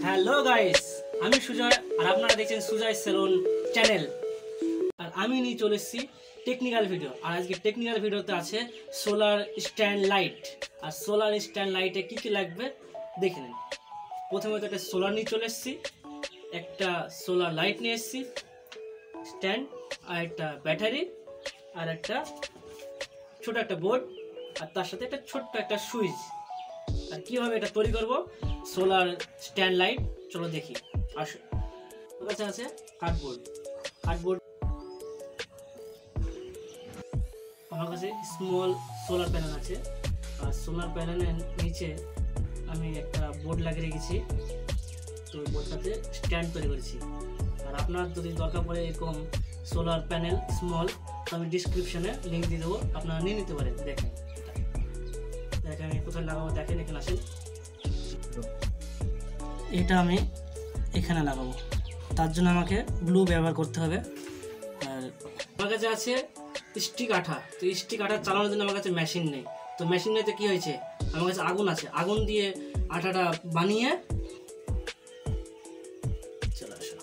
Hello guys, আমি সুজয় আর আপনারা দেখছেন সুজয় সেলুন চ্যানেল। আর আমি নিয়ে চলে এসেছি টেকনিক্যাল ভিডিও। আর আজকে টেকনিক্যাল ভিডিওতে আছে সোলার স্ট্যান্ড লাইট। আর সোলার স্ট্যান্ড লাইটে কী কী লাগবে দেখে নিন। প্রথমে তো একটা সোলার নিয়ে চলে এসেছি, একটা সোলার লাইট নিয়ে এসেছি, স্ট্যান্ড আর একটা ব্যাটারি আর একটা ছোট একটা বোর্ড আর তার সাথে একটা ছোট্ট একটা সুইচ। আর কীভাবে এটা তৈরি করব সোলার স্ট্যান্ড লাইট চলো দেখি। আসো, আমার কাছে আছে কার্ডবোর্ড। আমার কাছে স্মল সোলার প্যানেল আছে। আর সোলার প্যানেলের নিচে আমি একটা বোর্ড লাগিয়ে রেখেছি, তো ওই বোর্ডটাতে স্ট্যান্ড তৈরি করেছি। আর আপনার যদি দরকার পড়ে এরকম সোলার প্যানেল স্মল, তো আমি ডিসক্রিপশনে লিঙ্ক দিয়ে দেবো, আপনারা নিয়ে নিতে পারেন। দেখেন আমি কোথায় লাগাবো, দেখেন এখানে আসেন। এটা আমি এখানে লাগাবো, তার জন্য আমাকে গ্লু ব্যবহার করতে হবে। আর আমার কাছে আছে স্টিক আঠা। তো স্টিক আঠা চালানোর জন্য আমার কাছে মেশিন নেই। তো মেশিন নেই তো কী হয়েছে, আমার কাছে আগুন আছে, আগুন দিয়ে আঠাটা বানিয়ে চলে আসো।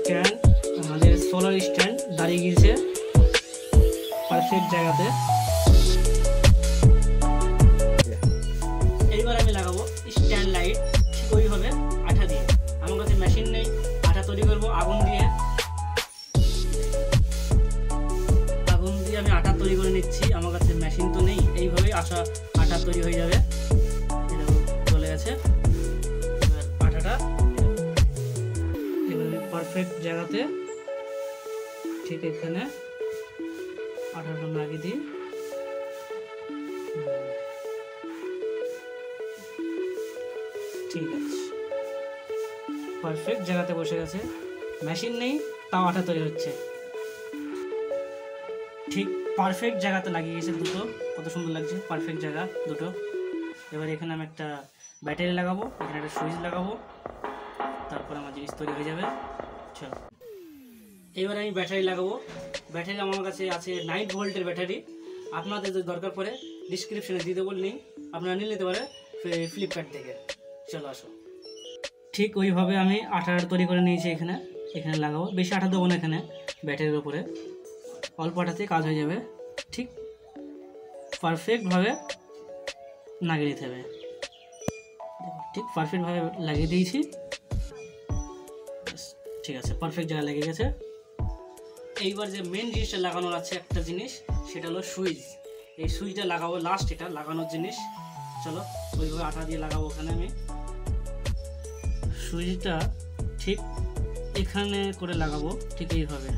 স্ট্যান্ড, আমাদের সোলার স্ট্যান্ড দাঁড়িয়ে গিয়েছে পারফেক্ট জায়গাতে। এইবার আমি লাগাবো স্ট্যান্ড লাইট ঠিক ওইভাবে আঠা দিয়ে। আমার কাছে মেশিন নেই, আঠা তৈরি করবো আগুন দিয়ে। আমি আঠা তৈরি করে নিচ্ছি, আমার কাছে মেশিন তো নেই। এইভাবেই আঠা তৈরি হয়ে যাবে। চলে গেছে। এবার আঠাটা পারফেক্ট জায়গাতে ঠিক এখানে আঠাটা লাগিয়ে দিই। ঠিক আছে, পারফেক্ট জায়গাতে বসে গেছে। মেশিন নেই, তাও আঠা তৈরি হচ্ছে। ঠিক পারফেক্ট জায়গাতে লাগিয়ে গেছে দুটো, কত সুন্দর লাগছে, পারফেক্ট জায়গা দুটো। এবার এখানে আমি একটা ব্যাটারি লাগাবো, এখানে একটা সুইচ লাগাবো, তারপর আমার জিনিস তৈরি হয়ে যাবে। চলো, এবার আমি ব্যাটারি লাগাবো। ব্যাটারি আমার কাছে আছে 9 ভোল্টের ব্যাটারি। আপনাদের যদি দরকার পড়ে ডিসক্রিপশনে দিয়ে দেবো লিঙ্ক, আপনারা নিয়ে নিতে পারে ফ্লিপকার্ট থেকে। চলো আসো। ঠিক ওইভাবে আমি আঠাটা তৈরি করে নিয়েছি, এখানে লাগাবো। বেশি আঠা দেবো না, এখানে ব্যাটারির উপরে অল্প আঠাতে কাজ হয়ে যাবে। ঠিক পারফেক্টভাবে লাগিয়ে দিতে হবে। ঠিক পারফেক্টভাবে লাগিয়ে দিয়েছি। ঠিক আছে, পারফেক্ট জায়গায় লেগে গেছে। এইবার যে মেন জিনিসটা লাগানোর আছে একটা জিনিস, সেটা হলো সুইচ। এই সুইচটা লাগাবো লাস্ট, এটা লাগানোর জিনিস। চলো ওইভাবে আঠা দিয়ে লাগাবো। ওখানে আমি সুইচটা ঠিক এখানে করে লাগাবো, ঠিক এইভাবে।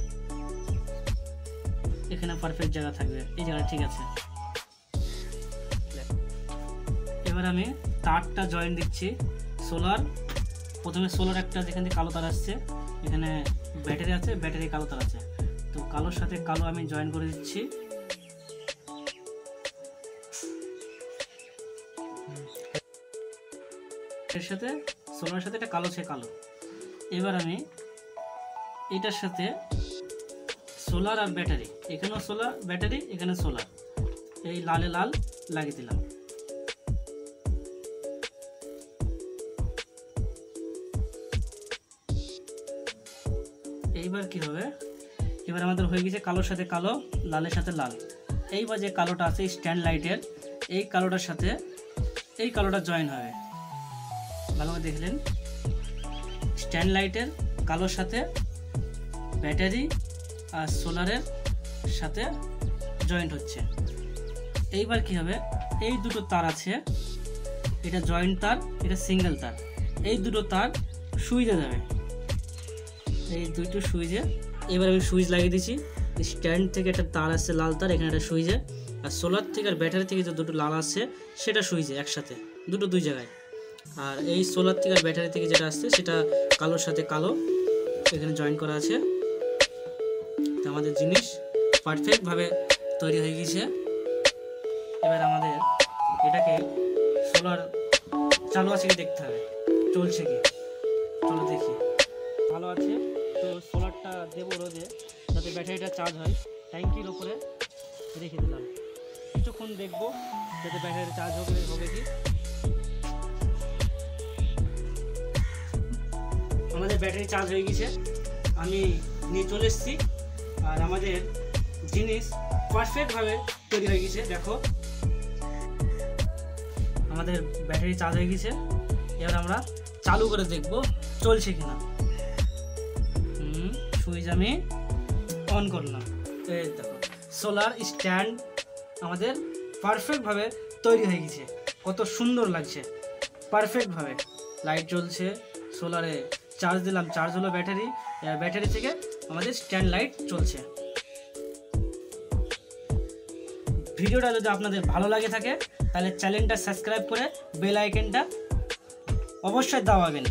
এখানে পারফেক্ট জায়গা থাকবে, এই জায়গা ঠিক আছে। এবার আমি তারটা জয়েন দিচ্ছি সোলার। প্রথমে সোলার একটা যেখান থেকে কালো তার আসছে, এখানে ব্যাটারি আছে, ব্যাটারি কালো তার আছে। তো কালোর সাথে কালো আমি জয়েন করে দিচ্ছি। এর সাথে সোলারের সাথে এটা কালো, সে কালো। এবার আমি এটার সাথে সোলার আর ব্যাটারি, এখানেও সোলার ব্যাটারি, এখানে সোলার, এই লালে লাল লাগিয়ে দিলাম। এইবার কি হবে, এবার আমাদের হয়ে গেছে কালোর সাথে কালো, লালের সাথে লাল। এইবার যে কালোটা আছে স্ট্যান্ড লাইটের, এই কালোটার সাথে এই কালোটা জয়েন হবে। ভালোভাবে দেখলেন, স্ট্যান্ড লাইটের কালোর সাথে ব্যাটারি আর সোলারের সাথে জয়েন্ট হচ্ছে। এইবার কি হবে, এই দুটো তার আছে, এটা জয়েন্ট তার, এটা সিঙ্গেল তার। এই দুটো তার সুইচে যাবে, এই দুটো সুইচে। এবার আমি সুইচ লাগিয়ে দিচ্ছি। স্ট্যান্ড থেকে একটা তার আসছে লাল তার, এখানে একটা সুইচে। আর সোলার থেকে আর ব্যাটারি থেকে যে দুটো লাল আসছে সেটা সুইচে একসাথে, দুই জায়গায়। আর এই সোলার থেকে আর ব্যাটারি থেকে যেটা আসছে সেটা কালোর সাথে কালো এখানে জয়েন করা আছে। তো আমাদের জিনিস পারফেক্টভাবে তৈরি হয়ে গেছে। এবার আমাদের এটাকে সোলার চালু আছে কি দেখতে হবে, চলছে কি, চলো দেখি। ভালো আছে, তো সোলারটা দেবো রোদে যাতে ব্যাটারিটা চার্জ হয়। ট্যাঙ্কির ওপরে রেখে দিলাম, কিছুক্ষণ দেখবো যাতে ব্যাটারি চার্জ হবে কি। আমাদের ব্যাটারি চার্জ হয়ে গেছে, আমি নিয়ে চলে এসেছি। আর আমাদের জিনিস পারফেক্টভাবে তৈরি হয়ে গেছে। দেখো আমাদের ব্যাটারি চার্জ হয়ে গেছে। এবার আমরা চালু করে দেখব চলছে কিনা। সুইচ আমি অন করলাম, এই দেখো সোলার স্ট্যান্ড আমাদের পারফেক্টভাবে তৈরি হয়ে গেছে। কত সুন্দর লাগছে, পারফেক্টভাবে লাইট জ্বলছে। সোলারে চার্জ দিলাম, চার্জ হলো ব্যাটারি, ব্যাটারি থেকে আমাদের স্ট্যান্ড লাইট চলছে। ভিডিওটা যদি আপনাদের ভালো লাগে থাকে তাহলে চ্যানেলটা সাবস্ক্রাইব করে বেল আইকনটা অবশ্যই দাবাবেন।